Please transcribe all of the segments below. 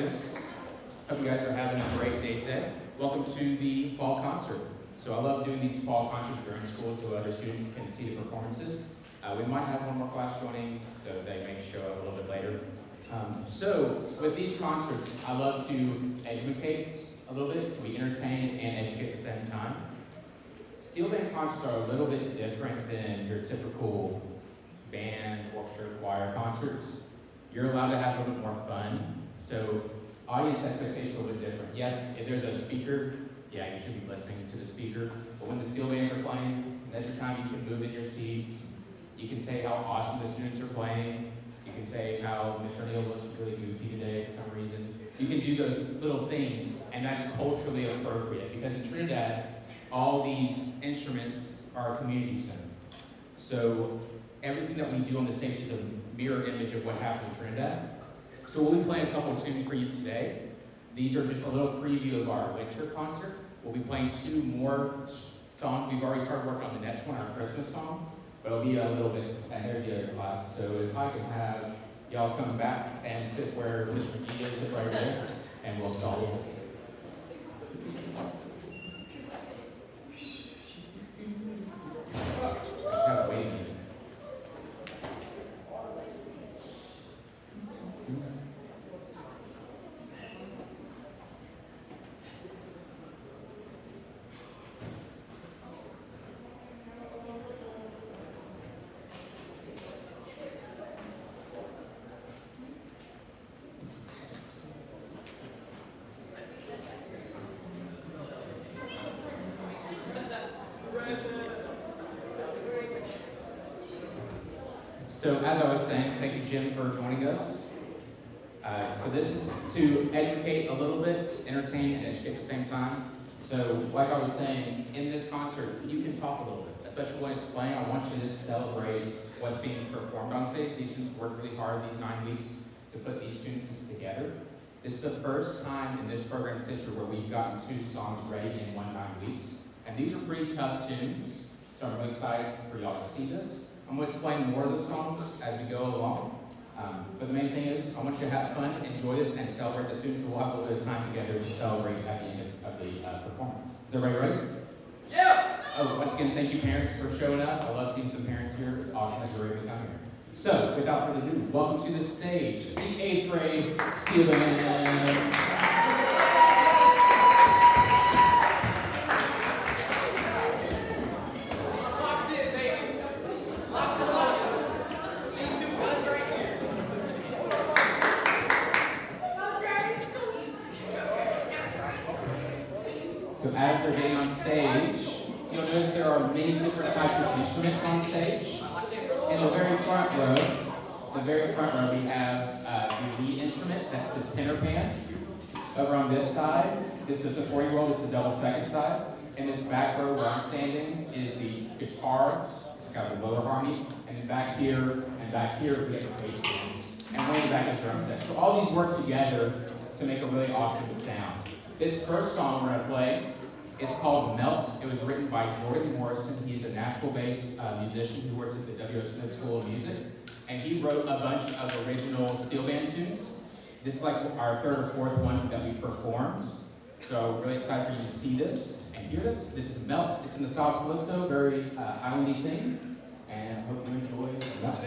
students. Hope you guys are having a great day today. Welcome to the fall concert. So I love doing these fall concerts during school so other students can see the performances. We might have one more class joining, so they may show up a little bit later. So with these concerts, I love to educate a little bit, so we entertain and educate at the same time. Steel band concerts are a little bit different than your typical band, orchestra, choir concerts. You're allowed to have a little bit more fun. So audience expectations are a little bit different. Yes, if there's a speaker, yeah, you should be listening to the speaker. But when the steel bands are playing, that's your time you can move in your seats. You can say how awesome the students are playing. You can say how Mr. Neal looks really goofy today for some reason. You can do those little things, and that's culturally appropriate. Because in Trinidad, all these instruments are community-centered. So everything that we do on the stage is a mirror image of what happens in Trinidad. So we'll be playing a couple of tunes for you today. These are just a little preview of our winter concert. We'll be playing 2 more songs. We've already started working on the next one, our Christmas song, but it'll be a little bit, and there's the other class. So if I can have y'all come back and sit where Mr. McGee is, sit right there, and we'll stall a little bit. So as I was saying, thank you, Jim, for joining us. So this is to educate a little bit, entertain and educate at the same time. So like I was saying, in this concert, you can talk a little bit, especially when it's playing. I want you to celebrate what's being performed on stage. These students worked really hard these 9 weeks to put these tunes together. This is the first time in this program's history where we've gotten 2 songs ready in 9 weeks. And these are pretty tough tunes, so I'm really excited for y'all to see this. I'm going to explain more of the songs as we go along. But the main thing is, I want you to have fun, enjoy this, and celebrate the students. We'll have a little bit of time together to celebrate at the end of the performance. Is everybody ready? Yeah! Oh, once again, thank you parents for showing up. I love seeing some parents here. It's awesome that you're able to come here. So, without further ado, welcome to the stage, the 8th grade steel band. So as they're getting on stage, you'll notice there are many different types of instruments on stage. In the very front row, we have the lead instrument, that's the tenor pan. Over on this side, this is the supporting role, this is the double second side. In this back row where I'm standing is the guitar, it's got a lower harmony, and then back here we have the bass bands, and way back is drum set. So all these work together to make a really awesome sound. This first song we're going to play is called Melt. It was written by Jordan Morrison. He's a Nashville-based musician who works at the W.O. Smith School of Music. And he wrote a bunch of original steel band tunes. This is like our 3rd or 4th one that we performed. So really excited for you to see this and hear this. This is Melt. It's in the style of calypso, very islandy thing. And I hope you enjoy Melt.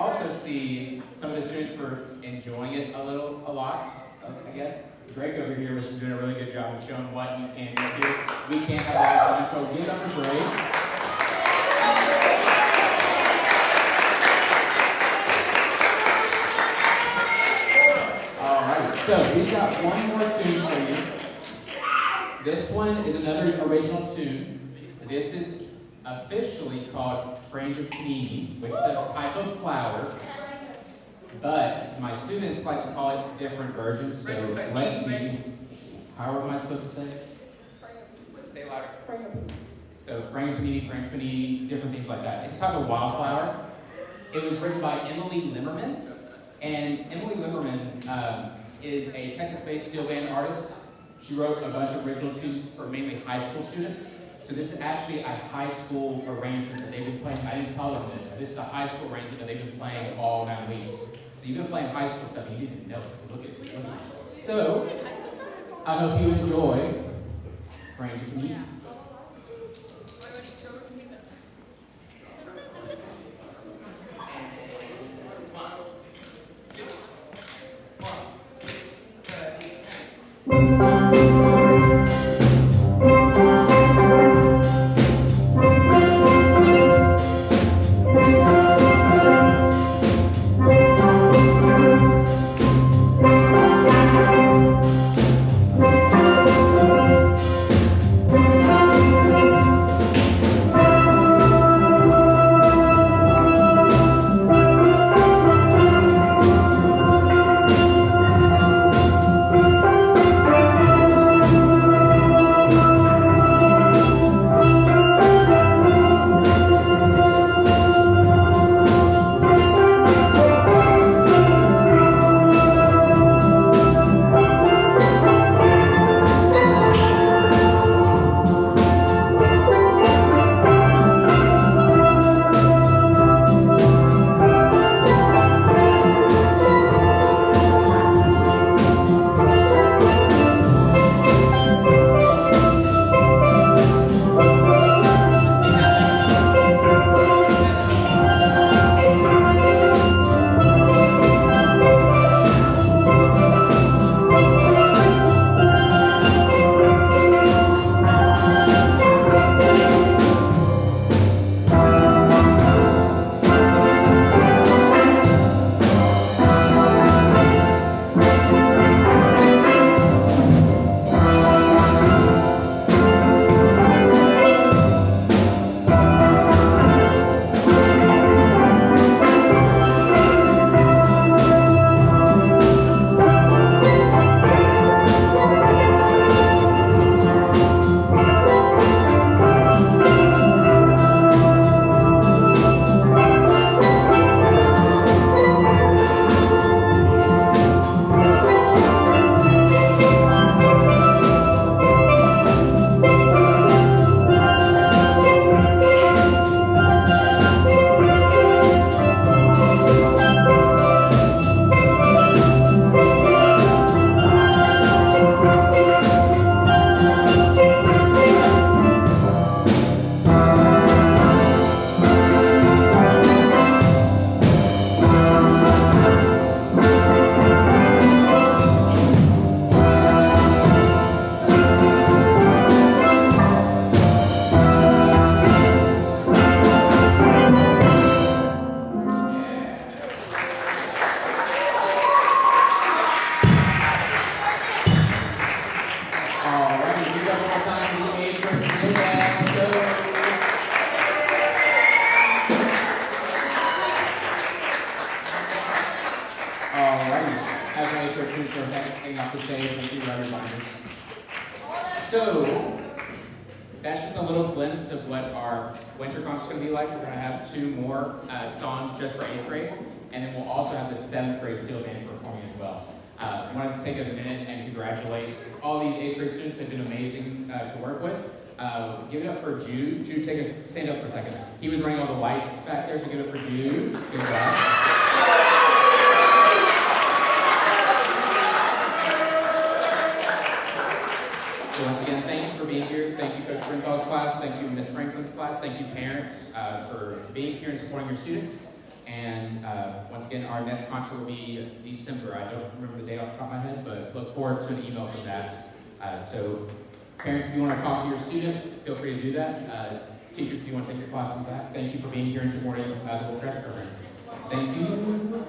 also see some of the students were enjoying it a lot, I guess. Drake over here was doing a really good job of showing what you can do. We can have a lot of fun, so give it up for Drake. So we've got one more tune for you. This one is another original tune. This is officially called Frangipani, which is a type of flower. But my students like to call it different versions, so let's see. How am I supposed to say it? Say it louder. So Frangipani, different things like that. It's a type of wildflower. It was written by Emily Lemmerman. And Emily Lemmerman is a Texas-based steel band artist. She wrote a bunch of original tunes for mainly high school students. So this is actually a high school arrangement that they've been playing. I didn't tell them this, but this is a high school arrangement that they've been playing all 9 weeks. So you've been playing high school stuff and you didn't know it. So look at it. So I hope you enjoy Frangipani. So, that's just a little glimpse of what our winter concert's going to be like. We're going to have 2 more songs just for 8th grade, and then we'll also have the 7th grade steel band performing as well. I wanted to take a minute and congratulate all these 8th grade students. They've been amazing to work with. Give it up for Jude. Jude, stand up for a second. He was running all the lights back there, so give it up for Jude. Good job. So once again, thank you for being here. Thank you, Coach Brinkall's class. Thank you, Ms. Franklin's class. Thank you, parents, for being here and supporting your students. And again, our next concert will be December. I don't remember the date off the top of my head, but look forward to an email from that. So parents, if you want to talk to your students, feel free to do that. Teachers, if you want to take your classes back, thank you for being here and supporting the World Treasure Program. Thank you.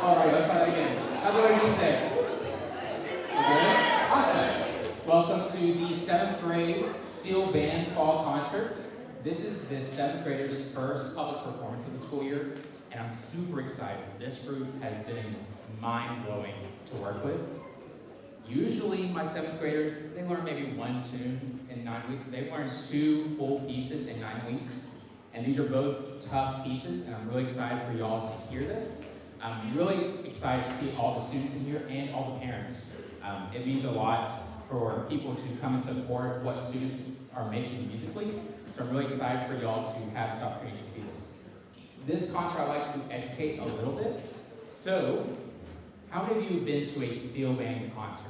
All right, let's try that again. How's everybody say? Good? Awesome. Welcome to the 7th grade Steel Band Fall Concert. This is the 7th graders' first public performance of the school year, and I'm super excited. This group has been mind-blowing to work with. Usually my 7th graders, they learn maybe one tune in 9 weeks. They've learned 2 full pieces in 9 weeks, and these are both tough pieces, and I'm really excited for y'all to hear this. I'm really excited to see all the students in here and all the parents. It means a lot for people to come and support what students are making musically. So I'm really excited for y'all to have this opportunity to see this. This concert, I'd like to educate a little bit. So, how many of you have been to a steel band concert?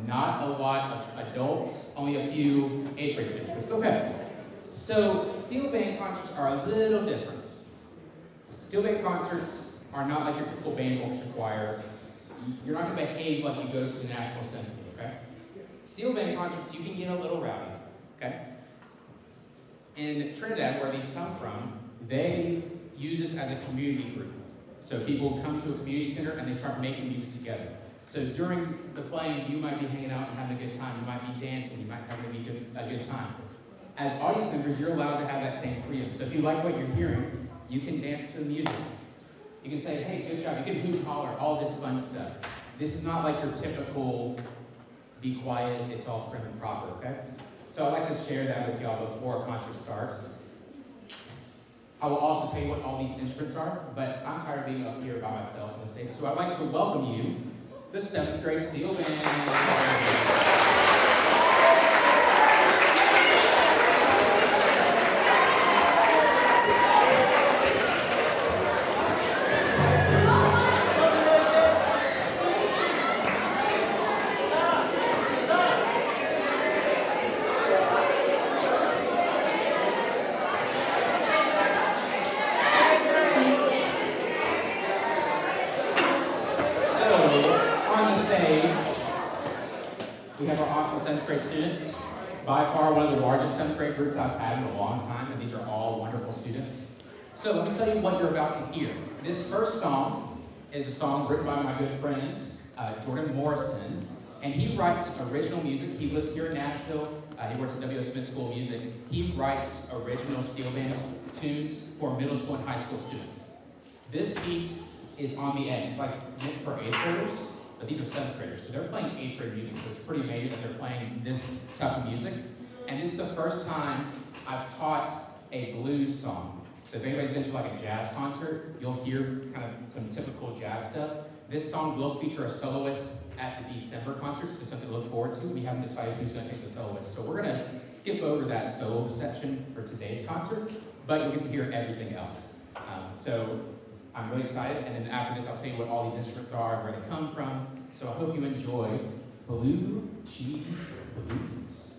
Not a lot of adults, only a few 8th grade students. Okay. So, steel band concerts are a little different. Steel band concerts are not like your typical band orchestra choir. You're not going to behave like you go to the National Symphony, okay? Steel band concerts, you can get a little rowdy, okay? In Trinidad, where these come from, they use this as a community group. So people come to a community center and they start making music together. So during the playing, you might be hanging out and having a good time. You might be dancing. You might have a good time. As audience members, you're allowed to have that same freedom. So if you like what you're hearing, you can dance to the music. You can say, hey, good job. You can hoot, holler, all this fun stuff. This is not like your typical, be quiet, it's all prim and proper, okay? So I'd like to share that with y'all before a concert starts. I will also tell you what all these instruments are, but I'm tired of being up here by myself on the stage. So I'd like to welcome you, the 7th grade steel band. Students, by far one of the largest 7th grade groups I've had in a long time, and these are all wonderful students. So let me tell you what you're about to hear. This first song is a song written by my good friend, Jordan Morrison, and he writes original music. He lives here in Nashville. He works at W.O. Smith School of Music. He writes original steel band tunes for middle school and high school students. This piece is on the edge. It's like meant for 8th graders. But these are 7th graders, so they're playing 8th grade music, so it's pretty amazing that they're playing this type of music. And this is the first time I've taught a blues song. So if anybody's been to like a jazz concert, you'll hear kind of some typical jazz stuff. This song will feature a soloist at the December concert, so something to look forward to. We haven't decided who's going to take the soloist. So we're going to skip over that solo section for today's concert, but you'll get to hear everything else. So I'm really excited, and then after this I'll tell you what all these instruments are and where they come from. So I hope you enjoy Blue Cheese Blues.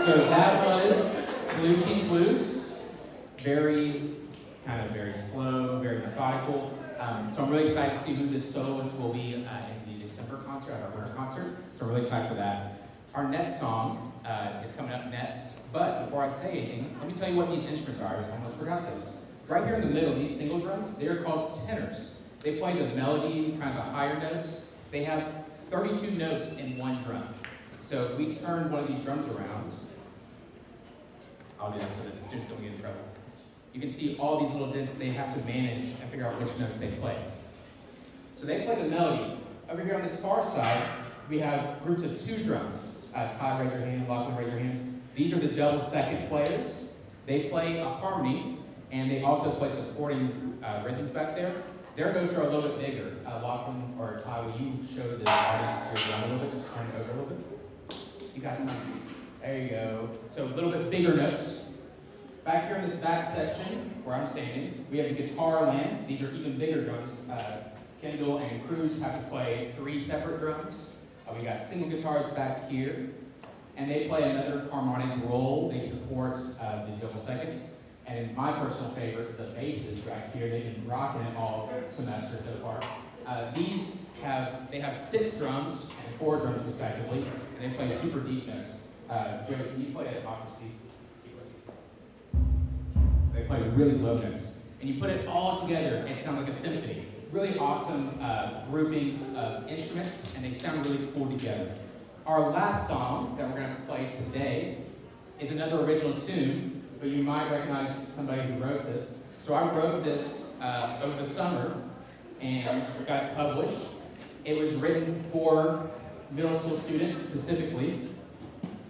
So that was Blue Cheese Blues. Very slow, very methodical. So I'm really excited to see who this soloist will be in the December concert, at our winter concert. So I'm really excited for that. Our next song is coming up next. But before I say anything, let me tell you what these instruments are. I almost forgot this. Right here in the middle, these single drums, they are called tenors. They play the melody, kind of the higher notes. They have 32 notes in one drum. So if we turn one of these drums around, I'll do this so that the students don't get in trouble. You can see all these little dents they have to manage and figure out which notes they play. So they play the melody. Over here on this far side, we have groups of 2 drums. Ty, raise your hand. Lachlan, raise your hands. These are the double second players. They play a harmony, and they also play supporting rhythms back there. Their notes are a little bit bigger. Lachlan or Ty, will you show the audience your drum a little bit? Just turn it over a little bit. You got time. There you go. So a little bit bigger notes. Back here in this back section, where I'm standing, we have the guitar land. These are even bigger drums. Kendall and Cruz have to play 3 separate drums. We got single guitars back here, and they play another harmonic role. They support the double seconds. And in my personal favorite, the basses back here, they've been rocking it all semester so far. They have 6 drums and 4 drums respectively, and they play super deep notes. Joe, can you play an octave C? So they play really low notes. And you put it all together, it sounds like a symphony. Really awesome grouping of instruments, and they sound really cool together. Our last song that we're going to play today is another original tune, but you might recognize somebody who wrote this. So I wrote this over the summer and got it published. It was written for middle school students specifically,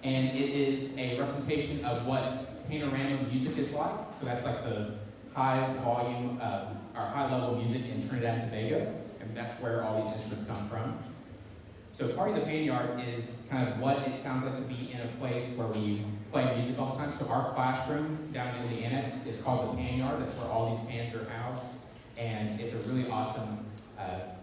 and it is a representation of what panorama music is like. So that's like the high volume, or high level music in Trinidad and Tobago, and that's where all these instruments come from. So part of the Panyard is kind of what it sounds like to be in a place where we play music all the time. So our classroom down in the annex is called the Panyard. That's where all these pans are housed, and it's a really awesome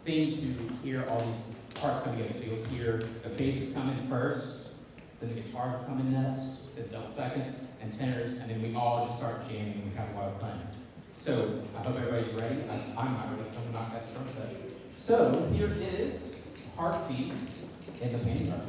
thing to hear all these parts come together. So you'll hear the basses come in first, then the guitars will come in next, the double seconds and tenors, and then we all just start jamming and we have a lot of fun. So I hope everybody's ready. I'm not ready, so I'm not that drum set. So here is Party in the Panyard.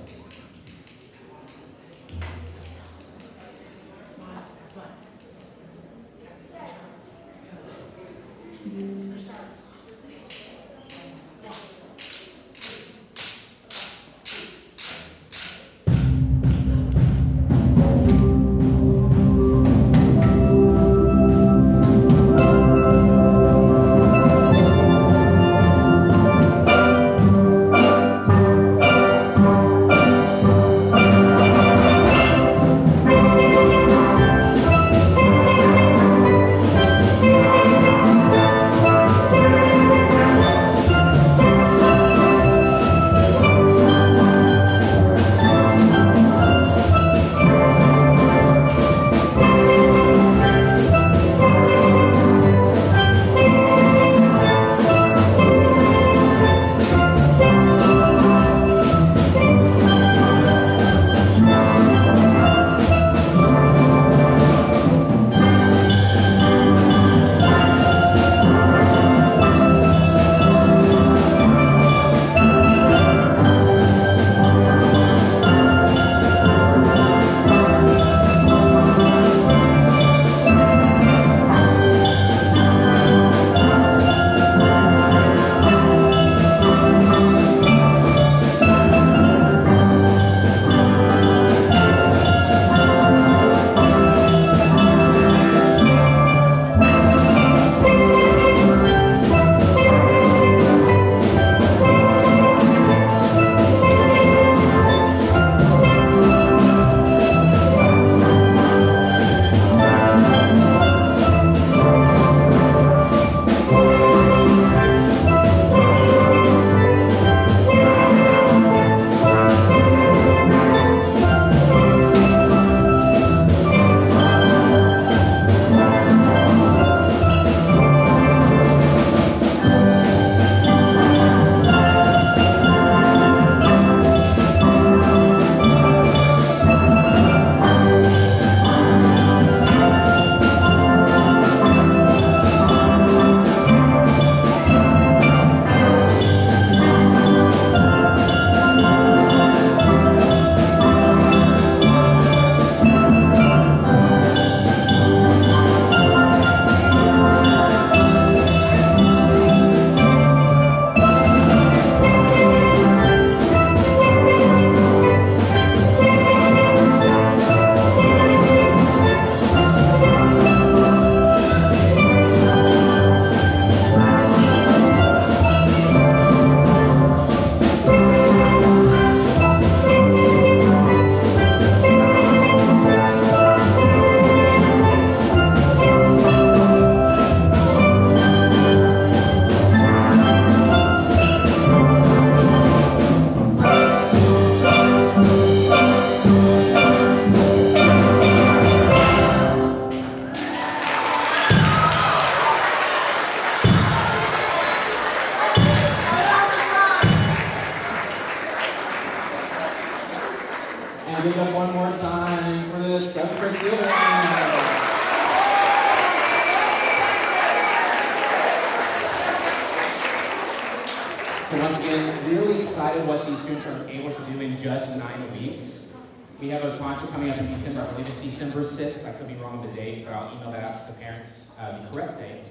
So once again, really excited what these students are able to do in just 9 weeks. We have a concert coming up in December. I believe it's December 6th. I could be wrong with the date, but I'll email that out to the parents, the correct date.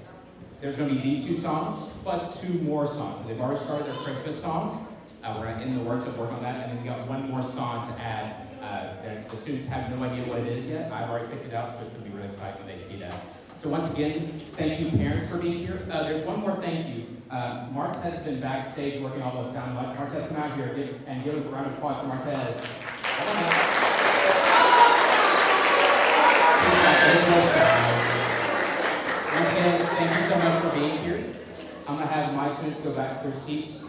There's going to be these 2 songs, plus 2 more songs. So they've already started their Christmas song. We're in the works of working on that, and then we got 1 more song to add. The students have no idea what it is yet. I've already picked it out, so it's going to be really exciting when they see that. So once again, thank you parents for being here. There's one more thank you. Martez has been backstage working all those sound lights. Martez, come out here and give a round of applause for Martez. Once again, thank you so much for being here. I'm going to have my students go back to their seats.